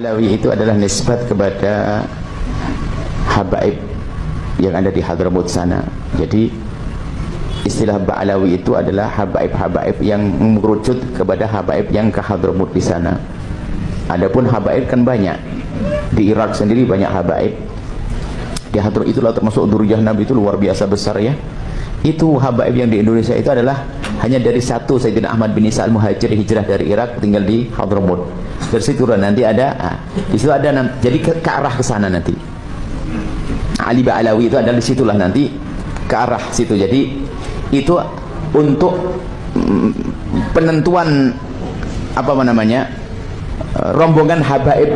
Ba'alawi itu adalah nisbat kepada habaib yang ada di Hadramut sana. Jadi istilah Ba'alawi itu adalah habaib-habaib yang merucut kepada habaib yang ke Hadramut di sana. Adapun habaib kan banyak. Di Irak sendiri banyak habaib. Di Hadramut itulah termasuk dzurriyyah Nabi, itu luar biasa besar ya. Itu habaib yang di Indonesia itu adalah hanya dari satu, Sayyidina Ahmad bin Isa al-Muhajir hijrah dari Irak tinggal di Hadramut. Dari situ nanti ada, di situ ada, jadi ke arah ke sana nanti. Ali Ba'alawi itu adalah di situlah nanti ke arah situ. Jadi itu untuk penentuan apa namanya, rombongan habaib,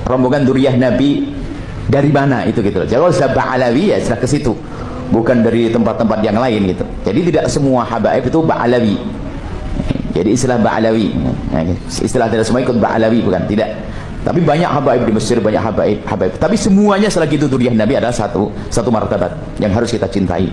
rombongan dzurriyyah Nabi dari mana itu gitu. Jadi kalau sudah Ba'alawi ya sudah ke situ, bukan dari tempat-tempat yang lain gitu. Jadi tidak semua habaib itu Ba'alawi. Jadi istilah Ba'alawi, istilah tidak semua ikut Ba'alawi, bukan, tidak. Tapi banyak habaib di Mesir, banyak habaib. Tapi semuanya selagi itu dzurriyyah Nabi adalah satu martabat yang harus kita cintai.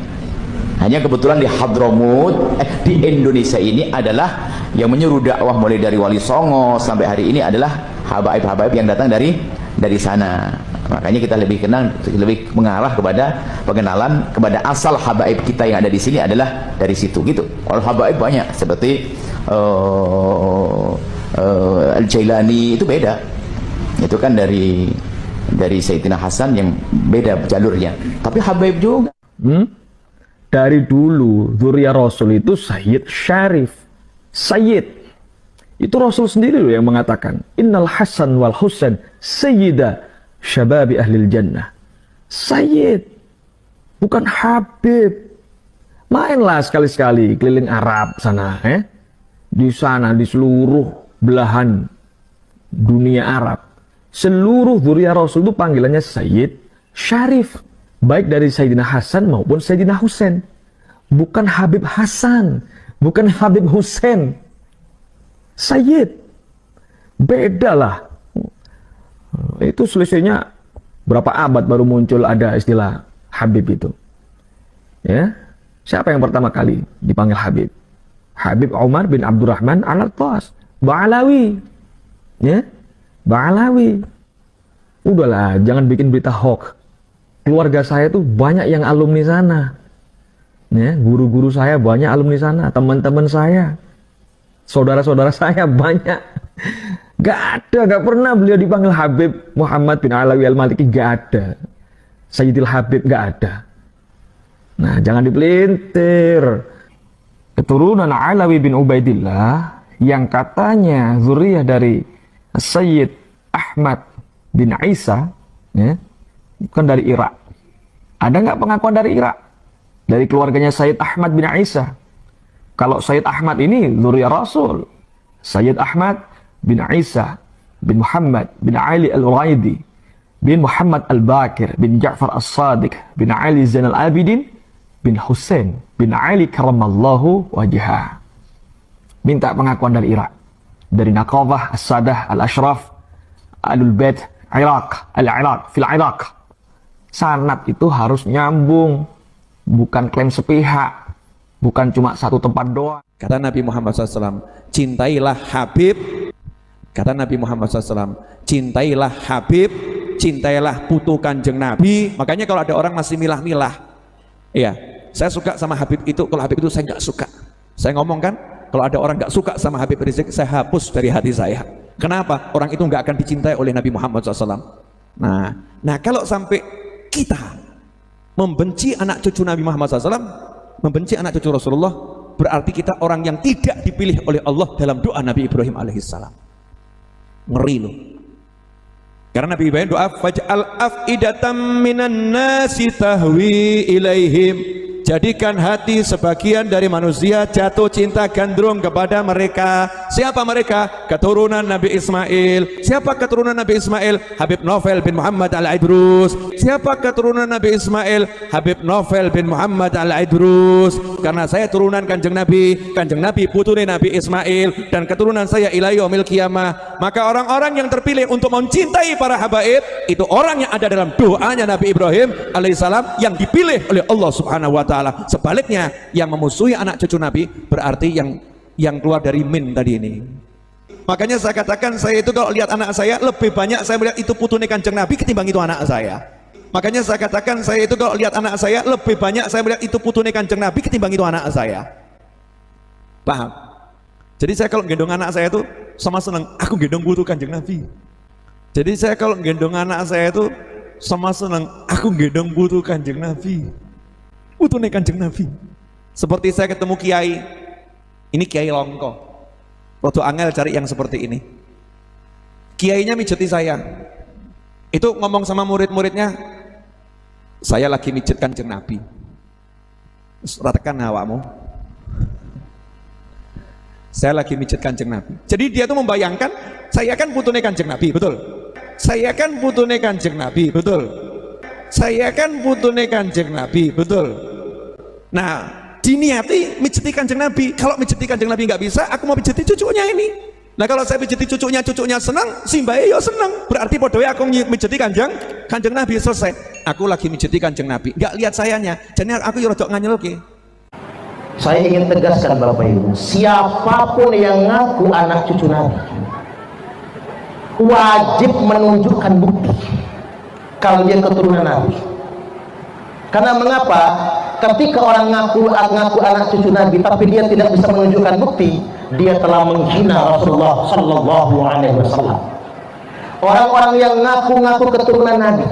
Hanya kebetulan di Hadramut, di Indonesia ini adalah yang menyuruh dakwah mulai dari Wali Songo sampai hari ini adalah habaib-habaib yang datang dari sana. Makanya kita lebih kenal, lebih mengarah kepada pengenalan kepada asal habaib kita yang ada di sini adalah dari situ gitu. Kalau habaib banyak seperti Al-Jailani itu beda. Itu kan dari Sayyidina Hasan yang beda jalurnya. Tapi habaib juga. Dari dulu dzurriyyah Rasul itu Sayyid Syarif. Sayyid. Itu Rasul sendiri loh yang mengatakan, Innal Hasan wal Husain sayyida syababi ahlil jannah. Sayyid, bukan Habib. Mainlah sekali-sekali keliling Arab sana, di sana, di seluruh belahan dunia Arab, seluruh dzurriyyah Rasul itu panggilannya Sayyid Syarif, baik dari Sayyidina Hasan maupun Sayyidina Husain. Bukan Habib Hasan, bukan Habib Husain. Sayyid, beda lah. Itu selisihnya berapa abad baru muncul ada istilah Habib itu. Ya, siapa yang pertama kali dipanggil Habib? Habib Umar bin Abdurrahman Al-Attas, Ba'alawi. Ya, Ba'alawi. Udahlah, jangan bikin berita hoax. Keluarga saya tuh banyak yang alumni sana. Ya, guru-guru saya banyak alumni sana, teman-teman saya, saudara-saudara saya banyak. Gak pernah beliau dipanggil Habib Muhammad bin Alawi Al-Maliki, gak ada. Sayyidil Habib gak ada. Nah, jangan dipelintir. Keturunan Alawi bin Ubaidillah yang katanya dzurriyyah dari Sayyid Ahmad bin Isa, ya, bukan dari Irak. Ada nggak pengakuan dari Irak? Dari keluarganya Sayyid Ahmad bin Isa. Kalau Sayyid Ahmad ini dzurriyyah Rasul. Sayyid Ahmad bin Isa bin Muhammad bin Ali Al-Uraidi bin Muhammad Al-Bakir bin Ja'far As-Sadiq bin Ali Zainal Abidin bin Husain bin Ali Karamallahu Wajhah. Minta pengakuan dari Irak, dari Naqabah As-Sadah Al-Ashraf Alul Bait Iraq, Al-Iraq, fil Iraq. Sanad itu harus nyambung, bukan klaim sepihak, bukan cuma satu tempat doang. Kata Nabi Muhammad SAW, cintailah Habib. Kata Nabi Muhammad SAW, cintailah Habib, cintailah putu Kanjeng Nabi. Makanya kalau ada orang masih milah-milah, iya, saya suka sama Habib itu, kalau Habib itu saya nggak suka. Saya ngomong kan, kalau ada orang nggak suka sama Habib Rizik, saya hapus dari hati saya. Kenapa? Orang itu nggak akan dicintai oleh Nabi Muhammad SAW. Nah kalau sampai kita membenci anak cucu Nabi Muhammad SAW, membenci anak cucu Rasulullah, berarti kita orang yang tidak dipilih oleh Allah dalam doa Nabi Ibrahim alaihissalam. Ngeri loh. Karena Nabi Ibrahim doa, faj'al af'idatam minan nasi tahwi ilaihim. Jadikan hati sebagian dari manusia jatuh cinta gandrung kepada mereka. Siapa mereka? Keturunan Nabi Ismail. Siapa keturunan Nabi Ismail? Habib Novel bin Muhammad Al-Idrus. Siapa keturunan Nabi Ismail? Habib Novel bin Muhammad Al-Idrus. Karena saya turunan Kanjeng Nabi putune Nabi Ismail, dan keturunan saya ila yaumil qiyamah. Maka orang-orang yang terpilih untuk mencintai para habaib itu orang yang ada dalam doanya Nabi Ibrahim alaihissalam, yang dipilih oleh Allah Subhanahu wa ta'ala. Sebaliknya, yang memusuhi anak cucu Nabi berarti yang keluar dari min tadi ini. Makanya saya katakan, saya itu kalau lihat anak saya, lebih banyak saya melihat itu putune Kanjeng Nabi ketimbang itu anak saya. Makanya saya katakan, saya itu kalau lihat anak saya, lebih banyak saya melihat itu putune Kanjeng Nabi ketimbang itu anak saya. Paham? Jadi saya kalau gendong anak saya itu sama senang, aku gendong putu Kanjeng Nabi. Jadi saya kalau gendong anak saya itu sama senang, aku gendong putu Kanjeng Nabi. Putune Kanjeng Nabi. Seperti saya ketemu kiai, ini Kiai Longko. Waktu angel cari yang seperti ini. Kiainya mijeti saya. Itu ngomong sama murid-muridnya, saya lagi mijet Kanjeng Nabi. Ratakan awakmu. Saya lagi mijet Kanjeng Nabi. Jadi dia tuh membayangkan, saya kan putune Kanjeng Nabi, betul? Saya kan putune Kanjeng Nabi, betul? Saya kan putune Kanjeng Nabi, betul? Nah, diniati mijeti Kanjeng Nabi. Kalau mijeti Kanjeng Nabi nggak bisa, aku mau mijeti cucunya ini. Nah, kalau saya mijeti cucunya senang, simbae yo senang. Berarti podoe aku mijeti Kanjeng Nabi, selesai. Aku lagi mijeti Kanjeng Nabi. Nggak lihat sayanya. Jadi aku yo rodok nganyelke. Saya ingin tegaskan Bapak Ibu, siapapun yang ngaku anak cucu Nabi wajib menunjukkan bukti kalau dia keturunan Nabi. Karena mengapa? Ketika orang ngaku anak cucu Nabi tapi dia tidak bisa menunjukkan bukti, dia telah menghina Rasulullah Sallallahu Alaihi Wasallam. Orang-orang yang ngaku keturunan Nabi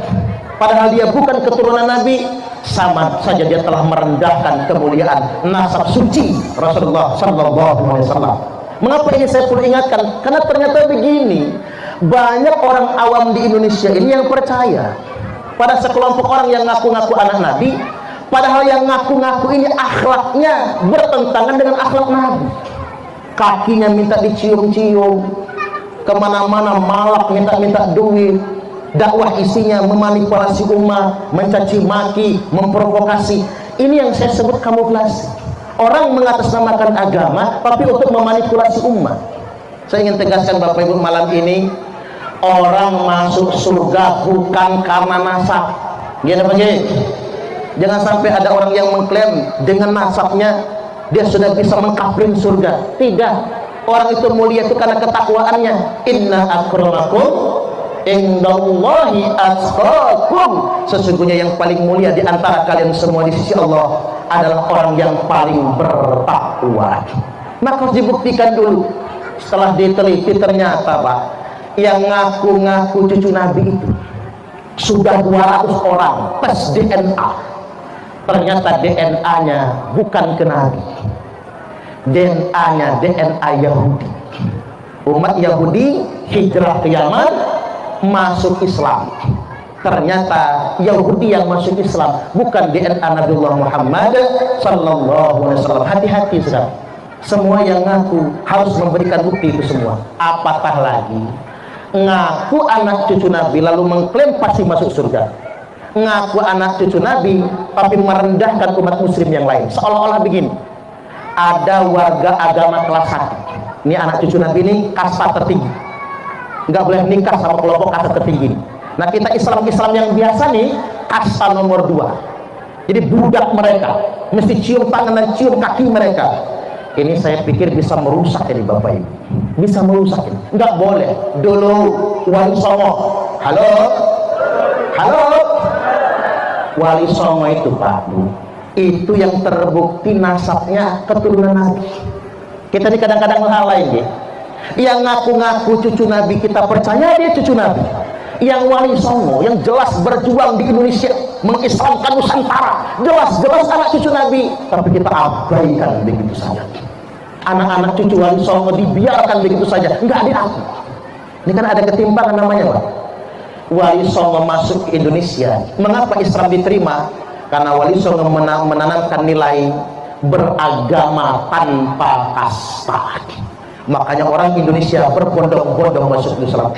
padahal dia bukan keturunan Nabi, sama saja dia telah merendahkan kemuliaan nasab suci Rasulullah Sallallahu Alaihi Wasallam. Mengapa ini saya perlu ingatkan? Karena ternyata begini, banyak orang awam di Indonesia ini yang percaya pada sekelompok orang yang ngaku-ngaku anak Nabi, padahal yang ngaku-ngaku ini akhlaknya bertentangan dengan akhlak Nabi. Kakinya minta dicium-cium, kemana-mana malak minta duit. Dakwah isinya memanipulasi umat, mencaci maki, memprovokasi. Ini yang saya sebut kamuflase. Orang mengatasnamakan agama tapi untuk memanipulasi umat. Saya ingin tegaskan Bapak Ibu, malam ini orang masuk surga bukan karena nasab. Gimana Pak? Jangan sampai ada orang yang mengklaim dengan nasabnya dia sudah bisa mengkafrin surga. Tidak. Orang itu mulia itu karena ketakwaannya. Inna akramakum indallahi atqakum. Sesungguhnya yang paling mulia di antara kalian semua di sisi Allah adalah orang yang paling bertakwa. Maka harus dibuktikan dulu. Setelah diteliti ternyata Pak, yang ngaku-ngaku cucu Nabi itu sudah 200 orang tes DNA. Ternyata DNA-nya bukan ke Nabi. DNA-nya DNA Yahudi. Umat Yahudi hijrah ke Yaman, masuk Islam. Ternyata Yahudi yang masuk Islam, bukan DNA Nabiullah Muhammad Sallallahu Alaihi Wasallam. Hati-hati sudah. Semua yang ngaku harus memberikan bukti itu semua. Apatah lagi ngaku anak cucu Nabi lalu mengklaim pasti masuk surga. Ngaku anak cucu Nabi tapi merendahkan umat muslim yang lain. Seolah-olah begini, ada warga agama kelas 1. Ini anak cucu Nabi ini kasta tertinggi, nggak boleh nikah sama kelompok kasta tertinggi. Nah, kita Islam yang biasa nih kasta nomor 2. Jadi budak mereka mesti cium tangan dan cium kaki mereka. Ini saya pikir bisa merusak ini Bapak Ibu, bisa merusak ini. Nggak boleh. Dulu Wali Songo, halo Wali Songo itu Pak Bu, itu yang terbukti nasabnya keturunan Nabi. Kita ini kadang-kadang lalai ya. Yang ngaku-ngaku cucu Nabi kita percaya dia cucu Nabi. Yang Wali Songo yang jelas berjuang di Indonesia mengislamkan Nusantara, jelas-jelas anak cucu Nabi, tapi kita abaikan begitu saja. Anak-anak cucu Wali Songo dibiarkan begitu saja, nggak diaku. Ini kan ada ketimpangan namanya Pak. Wali Songo masuk ke Indonesia, mengapa Islam diterima? Karena Wali Songo menanamkan nilai beragama tanpa kasta. Makanya orang Indonesia berbondong-bondong masuk Islam.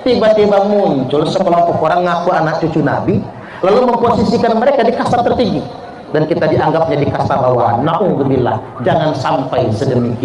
Tiba-tiba muncul sekelompok orang ngaku anak cucu Nabi, lalu memposisikan mereka di kasta tertinggi, dan kita dianggapnya di kasta bawah. Na'udzubillah, jangan sampai sedemikian.